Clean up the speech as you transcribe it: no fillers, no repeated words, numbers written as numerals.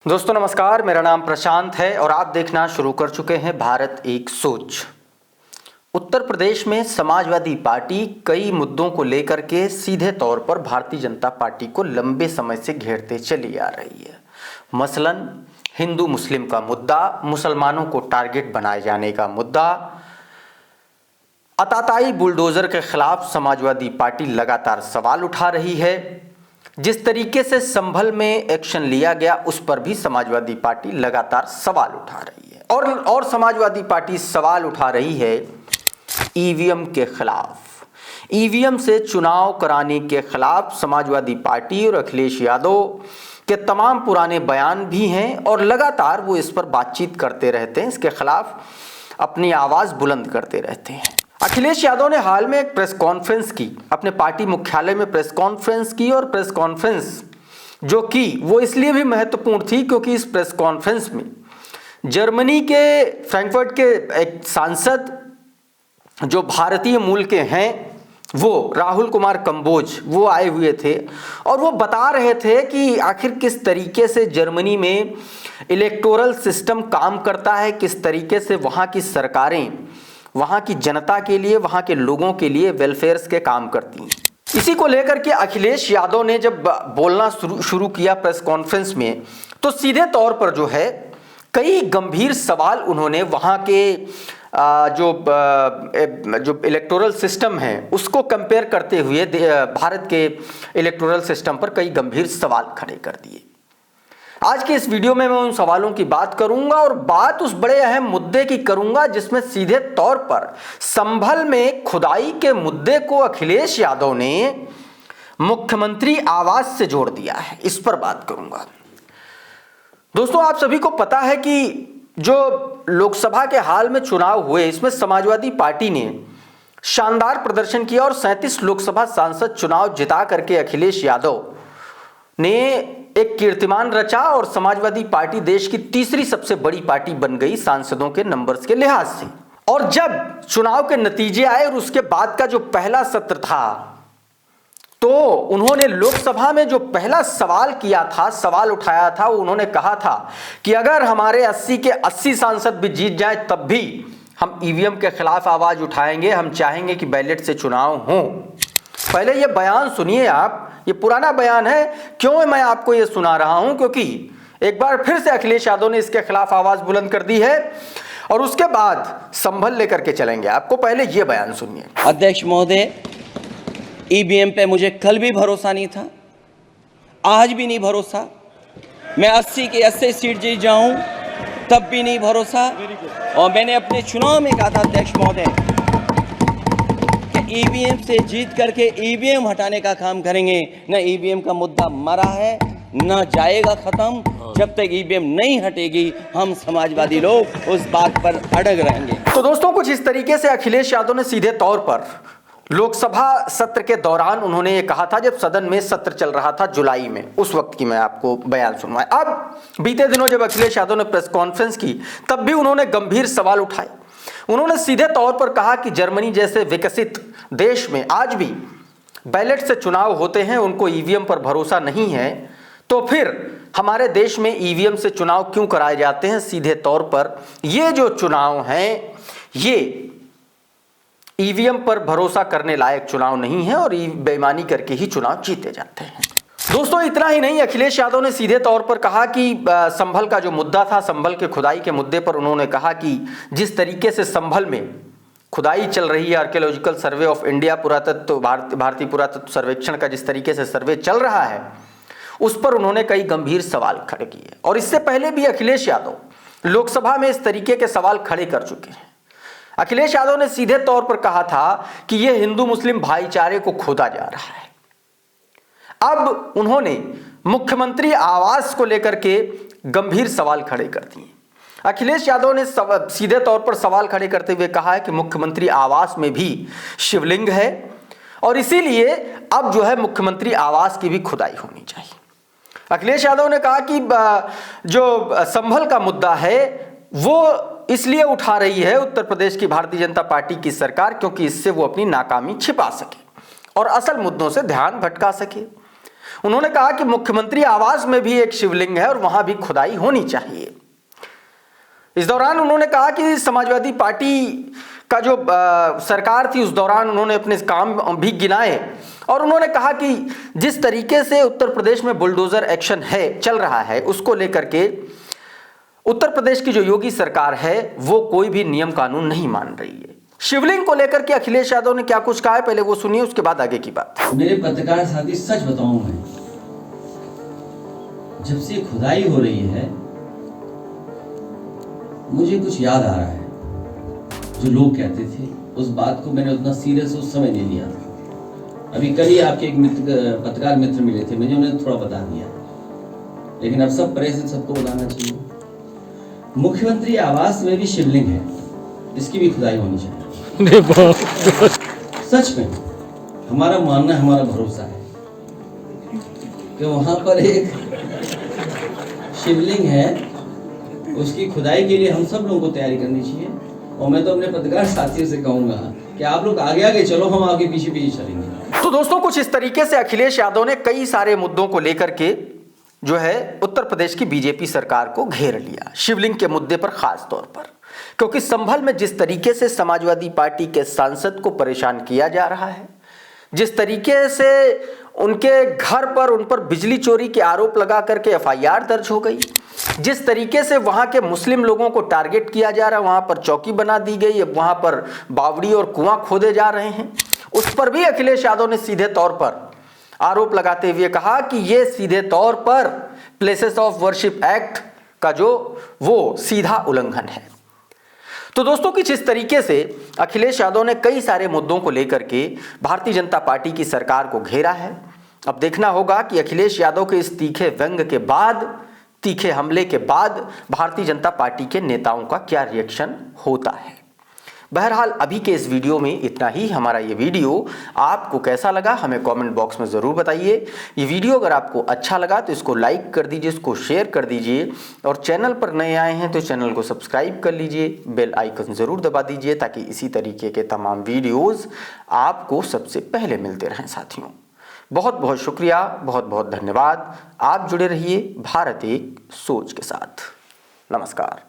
दोस्तों नमस्कार, मेरा नाम प्रशांत है और आप देखना शुरू कर चुके हैं भारत एक सोच। उत्तर प्रदेश में समाजवादी पार्टी कई मुद्दों को लेकर के सीधे तौर पर भारतीय जनता पार्टी को लंबे समय से घेरते चली आ रही है। मसलन हिंदू मुस्लिम का मुद्दा, मुसलमानों को टारगेट बनाए जाने का मुद्दा, आताताई बुलडोजर के खिलाफ समाजवादी पार्टी लगातार सवाल उठा रही है। जिस तरीके से संभल में एक्शन लिया गया उस पर भी समाजवादी पार्टी लगातार सवाल उठा रही है और समाजवादी पार्टी सवाल उठा रही है ईवीएम के खिलाफ। ईवीएम से चुनाव कराने के खिलाफ समाजवादी पार्टी और अखिलेश यादव के तमाम पुराने बयान भी हैं और लगातार वो इस पर बातचीत करते रहते हैं, इसके खिलाफ अपनी आवाज बुलंद करते रहते हैं। अखिलेश यादव ने हाल में एक प्रेस कॉन्फ्रेंस की, अपने पार्टी मुख्यालय में प्रेस कॉन्फ्रेंस की और प्रेस कॉन्फ्रेंस जो की वो इसलिए भी महत्वपूर्ण थी क्योंकि इस प्रेस कॉन्फ्रेंस में जर्मनी के फ्रैंकफर्ट के एक सांसद जो भारतीय मूल के हैं वो राहुल कुमार कंबोज वो आए हुए थे और वो बता रहे थे कि आखिर किस तरीके से जर्मनी में इलेक्टोरल सिस्टम काम करता है, किस तरीके से वहाँ की सरकारें वहां की जनता के लिए, वहां के लोगों के लिए वेलफेयर्स के काम करती हैं। इसी को लेकर के अखिलेश यादव ने जब बोलना शुरू किया प्रेस कॉन्फ्रेंस में तो सीधे तौर पर जो है कई गंभीर सवाल उन्होंने वहां के जो इलेक्टोरल सिस्टम है उसको कंपेयर करते हुए भारत के इलेक्टोरल सिस्टम पर कई गंभीर सवाल खड़े कर दिए। आज के इस वीडियो में मैं उन सवालों की बात करूंगा और बात उस बड़े अहम मुद्दे की करूंगा जिसमें सीधे तौर पर संभल में खुदाई के मुद्दे को अखिलेश यादव ने मुख्यमंत्री आवास से जोड़ दिया है। इस पर बात करूंगा। दोस्तों, आप सभी को पता है कि जो लोकसभा के हाल में चुनाव हुए इसमें समाजवादी पार्टी ने शानदार प्रदर्शन किया और 37 लोकसभा सांसद चुनाव जिता करके अखिलेश यादव ने एक कीर्तिमान रचा और समाजवादी पार्टी देश की तीसरी सबसे बड़ी पार्टी बन गई सांसदों के नंबर्स के लिहाज से। और जब चुनाव के नतीजे आए और उसके बाद का जो पहला सत्र था तो उन्होंने लोकसभा में जो पहला सवाल किया था, सवाल उठाया था, उन्होंने कहा था कि अगर हमारे 80 के 80 सांसद भी जीत जाए तब भी हम ईवीएम के खिलाफ आवाज उठाएंगे, हम चाहेंगे कि बैलेट से चुनाव हो। पहले ये बयान सुनिए आप, ये पुराना बयान है। क्यों मैं आपको ये सुना रहा हूं? क्योंकि एक बार फिर से अखिलेश यादव ने इसके खिलाफ आवाज बुलंद कर दी है और उसके बाद संभल लेकर के चलेंगे आपको। पहले ये बयान सुनिए। अध्यक्ष महोदय, ईवीएम पे मुझे कल भी भरोसा नहीं था, आज भी नहीं भरोसा। मैं 80 की 80 सीट जीत जाऊं तब भी नहीं भरोसा। और मैंने अपने चुनाव में कहा था अध्यक्ष महोदय ईवीएम से जीत करके ईवीएम हटाने का काम करेंगे। न ईवीएम का मुद्दा मरा है न जाएगा खत्म। जब तक ईवीएम नहीं हटेगी हम समाजवादी लोग उस बात पर अड़ग रहेंगे। तो दोस्तों, कुछ इस तरीके से अखिलेश यादव ने सीधे तौर पर लोकसभा सत्र के दौरान उन्होंने ये कहा था जब सदन में सत्र चल रहा था जुलाई में, उस वक्त की मैं आपको बयान सुनवाया। अब बीते दिनों जब अखिलेश यादव ने प्रेस कॉन्फ्रेंस की तब भी उन्होंने गंभीर सवाल उठाए। उन्होंने सीधे तौर पर कहा कि जर्मनी जैसे विकसित देश में आज भी बैलेट से चुनाव होते हैं, उनको ईवीएम पर भरोसा नहीं है, तो फिर हमारे देश में ईवीएम से चुनाव क्यों कराए जाते हैं? सीधे तौर पर ये जो चुनाव हैं ये ईवीएम पर भरोसा करने लायक चुनाव नहीं है और बेईमानी करके ही चुनाव जीते जाते हैं। दोस्तों, इतना ही नहीं, अखिलेश यादव ने सीधे तौर पर कहा कि संभल का जो मुद्दा था, संभल के खुदाई के मुद्दे पर उन्होंने कहा कि जिस तरीके से संभल में खुदाई चल रही है, आर्कियोलॉजिकल सर्वे ऑफ इंडिया, पुरातत्व भारतीय पुरातत्व सर्वेक्षण का जिस तरीके से सर्वे चल रहा है उस पर उन्होंने कई गंभीर सवाल खड़े किए। और इससे पहले भी अखिलेश यादव लोकसभा में इस तरीके के सवाल खड़े कर चुके हैं। अखिलेश यादव ने सीधे तौर पर कहा था कि यह हिंदू मुस्लिम भाईचारे को खोदा जा रहा है। अब उन्होंने मुख्यमंत्री आवास को लेकर के गंभीर सवाल खड़े कर दिए। अखिलेश यादव ने सीधे तौर पर सवाल खड़े करते हुए कहा है कि मुख्यमंत्री आवास में भी शिवलिंग है और इसीलिए अब जो है मुख्यमंत्री आवास की भी खुदाई होनी चाहिए। अखिलेश यादव ने कहा कि जो संभल का मुद्दा है वो इसलिए उठा रही है उत्तर प्रदेश की भारतीय जनता पार्टी की सरकार क्योंकि इससे वो अपनी नाकामी छिपा सके और असल मुद्दों से ध्यान भटका सके। उन्होंने कहा कि मुख्यमंत्री आवास में भी एक शिवलिंग है और वहां भी खुदाई होनी चाहिए। इस दौरान उन्होंने कहा कि समाजवादी पार्टी का जो सरकार थी उस दौरान उन्होंने अपने काम भी गिनाए और उन्होंने कहा कि जिस तरीके से उत्तर प्रदेश में बुलडोजर एक्शन है चल रहा है उसको लेकर के उत्तर प्रदेश की जो योगी सरकार है वो कोई भी नियम कानून नहीं मान रही है। शिवलिंग को लेकर के अखिलेश यादव ने क्या कुछ कहा है पहले वो सुनिए, उसके बाद आगे की बात। मेरे पत्रकार साथी, सच बताऊं मैं, जब से खुदाई हो रही है मुझे कुछ याद आ रहा है। जो लोग कहते थे उस बात को मैंने उतना सीरियस उस समय नहीं लिया था। अभी कल ही आपके एक पत्रकार मित्र मिले थे, मैंने उन्हें थोड़ा बता दिया, लेकिन अब सब प्रेस सबको बताना चाहिए। मुख्यमंत्री आवास में भी शिवलिंग है, इसकी भी खुदाई होनी चाहिए। सच में हमारा मानना, हमारा भरोसा है कि वहां पर एक शिवलिंग है, उसकी खुदाई के लिए हम सब लोगों को तैयारी करनी चाहिए। और मैं तो अपने पत्रकार साथियों से कहूंगा कि आप लोग आगे आगे चलो, हम आगे पीछे पीछे चलेंगे। तो दोस्तों कुछ इस तरीके से अखिलेश यादव ने कई सारे मुद्दों को लेकर के जो है उत्तर प्रदेश की बीजेपी सरकार को घेर लिया, शिवलिंग के मुद्दे पर खास तौर पर, क्योंकि संभल में जिस तरीके से समाजवादी पार्टी के सांसद को परेशान किया जा रहा है, जिस तरीके से उनके घर पर उन पर बिजली चोरी के आरोप लगा करके एफआईआर दर्ज हो गई, जिस तरीके से वहां के मुस्लिम लोगों को टारगेट किया जा रहा है, वहां पर चौकी बना दी गई, वहां पर बावड़ी और कुआं खोदे जा रहे हैं, उस पर भी अखिलेश यादव ने सीधे तौर पर आरोप लगाते हुए कहा कि यह सीधे तौर पर प्लेसेस ऑफ वर्शिप एक्ट का जो वो सीधा उल्लंघन है। तो दोस्तों कुछ इस तरीके से अखिलेश यादव ने कई सारे मुद्दों को लेकर के भारतीय जनता पार्टी की सरकार को घेरा है। अब देखना होगा कि अखिलेश यादव के इस तीखे व्यंग के बाद, तीखे हमले के बाद भारतीय जनता पार्टी के नेताओं का क्या रिएक्शन होता है। बहरहाल अभी के इस वीडियो में इतना ही। हमारा ये वीडियो आपको कैसा लगा हमें कमेंट बॉक्स में ज़रूर बताइए। ये वीडियो अगर आपको अच्छा लगा तो इसको लाइक कर दीजिए, इसको शेयर कर दीजिए और चैनल पर नए आए हैं तो चैनल को सब्सक्राइब कर लीजिए, बेल आइकन ज़रूर दबा दीजिए ताकि इसी तरीके के तमाम वीडियोज़ आपको सबसे पहले मिलते रहें। साथियों बहुत बहुत शुक्रिया, बहुत बहुत धन्यवाद। आप जुड़े रहिए भारत एक सोच के साथ। नमस्कार।